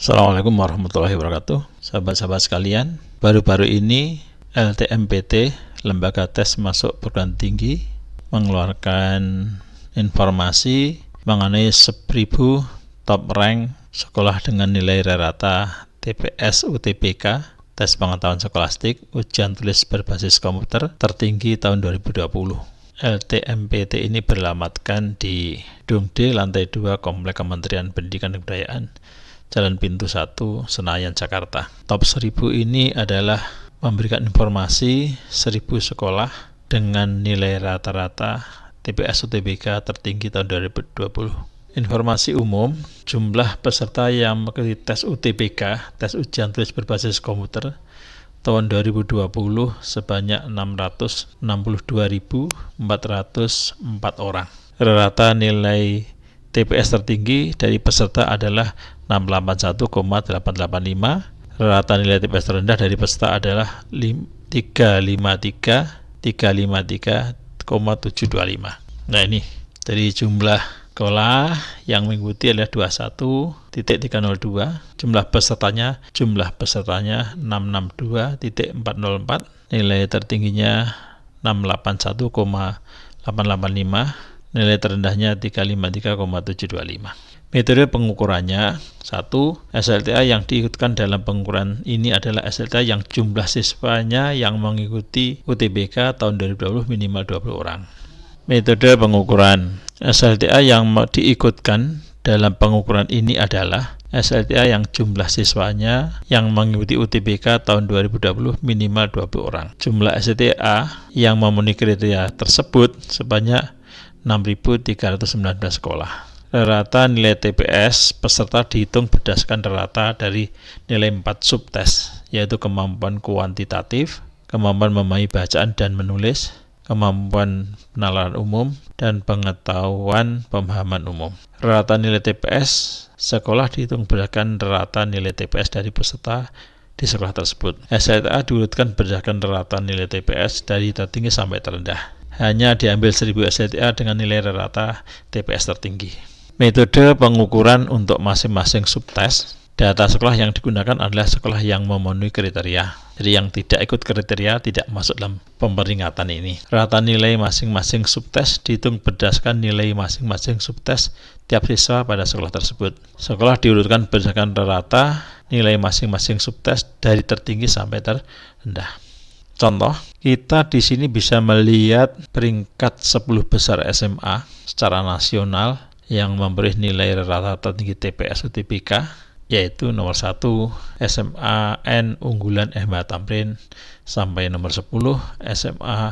Assalamualaikum warahmatullahi wabarakatuh. Sahabat-sahabat sekalian, baru-baru ini LTMPT, Lembaga Tes Masuk Perguruan Tinggi, mengeluarkan informasi mengenai 1000 top rank sekolah dengan nilai rata TPS UTBK, tes pengetahuan skolastik, ujian tulis berbasis komputer tertinggi tahun 2020. LTMPT ini beralamatkan di Gedung D, lantai 2, Komplek Kementerian Pendidikan dan Kebudayaan, Jalan Pintu 1, Senayan, Jakarta. Top 1000 ini adalah memberikan informasi 1000 sekolah dengan nilai rata-rata TPS UTBK tertinggi tahun 2020. Informasi umum, jumlah peserta yang mengikuti tes UTBK, tes ujian tulis berbasis komputer, tahun 2020 sebanyak 662.404 orang. Rata nilai TPS tertinggi dari peserta adalah 681,885. Rata nilai TPS terendah dari peserta adalah 353,725. Nah, ini dari jumlah sekolah yang mengikuti adalah 21.302. Jumlah pesertanya 662.404. Nilai tertingginya 681,885. Nilai terendahnya 353,725. Metode pengukurannya: 1. SLTA yang diikutkan dalam pengukuran ini adalah SLTA yang jumlah siswanya yang mengikuti UTBK tahun 2020 minimal 20 orang. Metode pengukuran SLTA yang diikutkan dalam pengukuran ini adalah SLTA yang jumlah siswanya yang mengikuti UTBK tahun 2020 minimal 20 orang. Jumlah SLTA yang memenuhi kriteria tersebut sebanyak 6.319 sekolah. Rata nilai TPS peserta dihitung berdasarkan rata dari nilai 4 subtes, yaitu kemampuan kuantitatif, kemampuan memahami bacaan dan menulis, kemampuan penalaran umum, dan pengetahuan pemahaman umum. Rata nilai TPS sekolah dihitung berdasarkan rata nilai TPS dari peserta di sekolah tersebut. SLTA diurutkan berdasarkan rata nilai TPS dari tertinggi sampai terendah. Hanya diambil 1000 SLTA dengan nilai rata TPS tertinggi. Metode pengukuran untuk masing-masing subtes. Data sekolah yang digunakan adalah sekolah yang memenuhi kriteria. Jadi yang tidak ikut kriteria tidak masuk dalam pemeringatan ini. Rata nilai masing-masing subtes dihitung berdasarkan nilai masing-masing subtes tiap siswa pada sekolah tersebut. Sekolah diurutkan berdasarkan rata nilai masing-masing subtes dari tertinggi sampai terendah. Contoh, kita di sini bisa melihat peringkat 10 besar SMA secara nasional yang memberi nilai rata tertinggi TPS UTBK, yaitu nomor 1 SMA N Unggulan MH Tamrin sampai nomor 10 SMA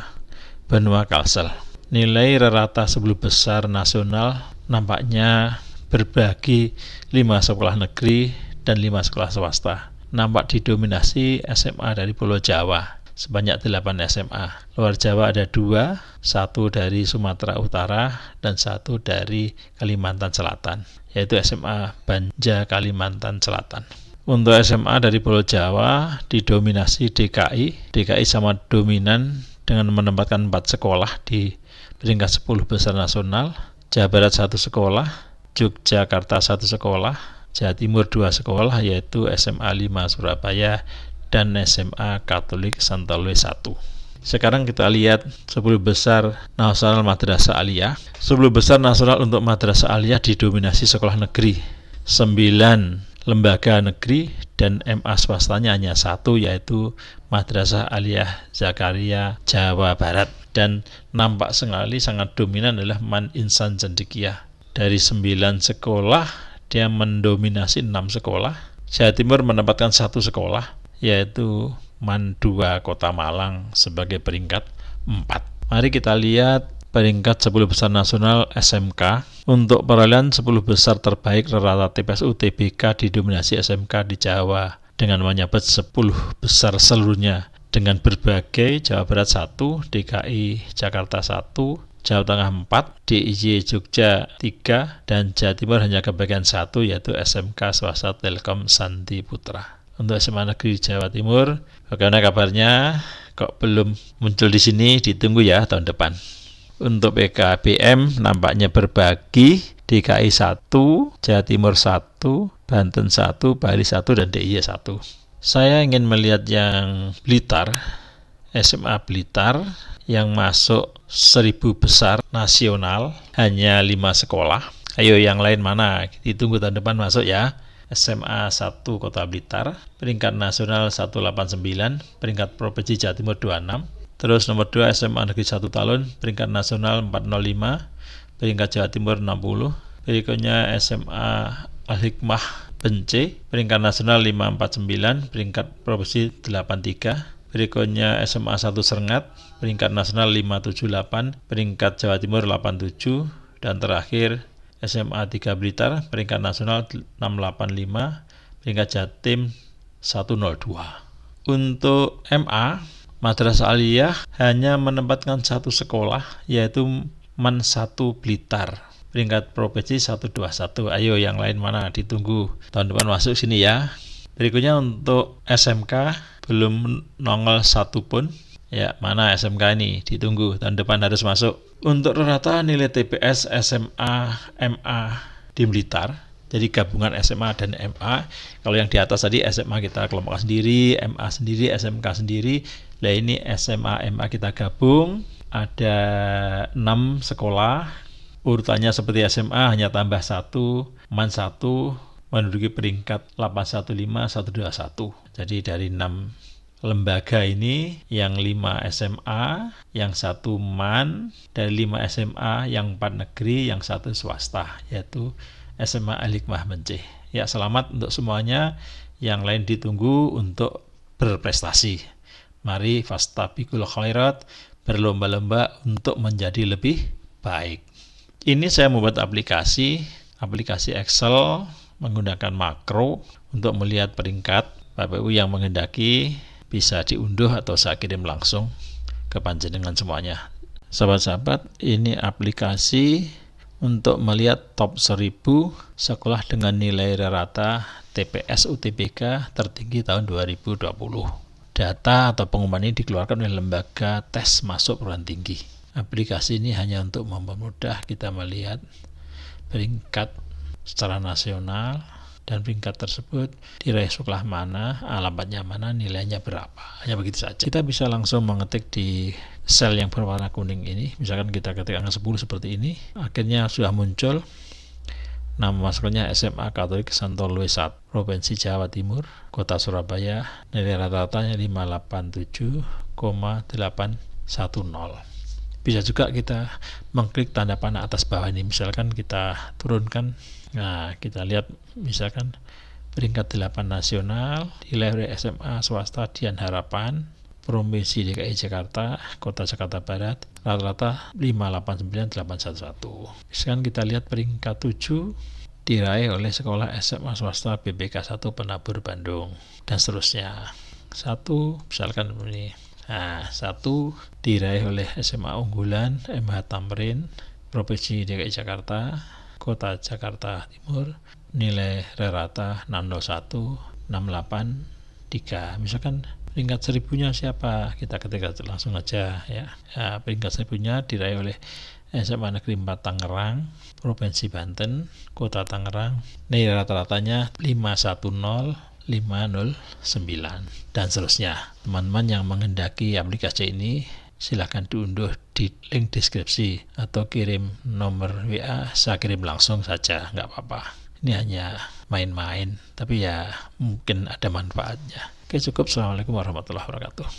Benua Kalsel. Nilai rata 10 besar nasional nampaknya berbagi 5 sekolah negeri dan 5 sekolah swasta. Nampak didominasi SMA dari Pulau Jawa sebanyak 8 SMA. Luar Jawa ada 2, 1 dari Sumatera Utara dan 1 dari Kalimantan Selatan, yaitu SMA Banja Kalimantan Selatan. Untuk SMA dari Pulau Jawa didominasi DKI. DKI sama dominan dengan menempatkan 4 sekolah di peringkat 10 besar nasional. Jawa Barat 1 sekolah, Yogyakarta 1 sekolah, Jawa Timur 2 sekolah, yaitu SMA 5 Surabaya dan SMA Katolik Santowe 1. Sekarang kita lihat 10 besar nasional madrasah aliyah. 10 besar nasional untuk madrasah aliyah didominasi sekolah negeri. 9 lembaga negeri dan MA swastanya hanya 1, yaitu Madrasah Aliyah Zakaria Jawa Barat. Dan nampak sekali sangat dominan adalah Man Insan Cendekia. Dari 9 sekolah dia mendominasi 6 sekolah. Jawa Timur menempatkan 1 sekolah, yaitu Man 2 Kota Malang sebagai peringkat 4. Mari kita lihat peringkat 10 besar nasional SMK. Untuk perolehan 10 besar terbaik rata TPS UTBK didominasi SMK di Jawa dengan menyabet 10 besar seluruhnya dengan berbagai Jawa Barat 1, DKI Jakarta 1, Jawa Tengah 4, DIY Jogja 3, dan Jawa Timur hanya kebagian 1, yaitu SMK Swasta Telkom Santi Putra. Untuk SMA Negeri Jawa Timur, bagaimana kabarnya? Kok belum muncul di sini? Ditunggu ya tahun depan. Untuk PKBM nampaknya berbagi DKI 1, Jawa Timur 1, Banten 1, Bali 1, dan DIY 1. Saya ingin melihat yang Blitar, SMA Blitar yang masuk 1000 besar nasional, hanya 5 sekolah. Ayo yang lain mana? Ditunggu tahun depan masuk ya. SMA 1 Kota Blitar, peringkat nasional 189, peringkat provinsi Jawa Timur 26. Terus nomor 2 SMA Negeri 1 Talun, peringkat nasional 405, peringkat Jawa Timur 60. Berikutnya SMA Al-Hikmah Bence, peringkat nasional 549, peringkat provinsi 83. Berikutnya SMA 1 Serengat, peringkat nasional 578, peringkat Jawa Timur 87. Dan terakhir SMA 3 Blitar, peringkat nasional 685, peringkat Jatim 102. Untuk MA, Madrasah Aliyah hanya menempatkan satu sekolah, yaitu MAN 1 Blitar, peringkat provinsi 121. Ayo yang lain mana? Ditunggu tahun depan masuk sini ya. Berikutnya untuk SMK, belum nongol satu pun. Ya, mana SMK ini? Ditunggu tahun depan harus masuk. Untuk rata nilai TPS SMA MA di Blitar, jadi gabungan SMA dan MA. Kalau yang di atas tadi SMA kita kelompok sendiri, MA sendiri, SMK sendiri. Nah ini SMA MA kita gabung, ada 6 sekolah. Urutannya seperti SMA, hanya tambah 1, MAN 1 menduduki peringkat 815, 121. Jadi dari 6 lembaga ini, yang 5 SMA, yang 1 MAN, dari 5 SMA, yang 4 negeri, yang 1 swasta, yaitu SMA Al-Hikmah Bence. Ya, selamat untuk semuanya. Yang lain ditunggu untuk berprestasi. Mari fastabiqul khairat, berlomba-lomba untuk menjadi lebih baik. Ini saya membuat aplikasi Excel menggunakan makro untuk melihat peringkat. Bapak Ibu yang menghendaki bisa diunduh atau saya kirim langsung ke panjenengan semuanya. Sahabat-sahabat, ini aplikasi untuk melihat top 1000 sekolah dengan nilai rata TPS UTBK tertinggi tahun 2020. Data atau pengumuman ini dikeluarkan oleh lembaga tes masuk perguruan tinggi. Aplikasi ini hanya untuk mempermudah kita melihat peringkat secara nasional, dan peringkat tersebut diraih sekolah mana, alamatnya mana, nilainya berapa. Hanya begitu saja. Kita bisa langsung mengetik di sel yang berwarna kuning ini. Misalkan kita ketik angka 10 seperti ini. Akhirnya sudah muncul nama sekolahnya SMA Katolik Santo Louis 1, Provinsi Jawa Timur, Kota Surabaya. Nilai rata-ratanya 587,810. Bisa juga kita mengklik tanda panah atas bawah ini. Misalkan kita turunkan. Nah, kita lihat misalkan peringkat 8 nasional, nilai oleh SMA swasta Dian Harapan, Provinsi DKI Jakarta, Kota Jakarta Barat, rata-rata 589,811. Misalkan kita lihat peringkat 7 diraih oleh sekolah SMA swasta BBK 1 Penabur Bandung, dan seterusnya. 1 misalkan ini. Nah, 1 diraih oleh SMA Unggulan MH Tamrin, Provinsi DKI Jakarta, Kota Jakarta Timur, nilai rata 601, 683. Misalkan peringkat 1000-nya siapa? Kita ketik langsung aja ya. Nah, peringkat 1000-nya diraih oleh SMA Negeri 4 Tangerang, Provinsi Banten, Kota Tangerang, nilai rata-ratanya 510, 509, dan seterusnya. Teman-teman yang menghendaki aplikasi ini silahkan diunduh di link deskripsi atau kirim nomor WA, saya kirim langsung saja, nggak apa-apa. Ini hanya main-main, tapi ya mungkin ada manfaatnya. Oke, cukup. Assalamualaikum warahmatullahi wabarakatuh.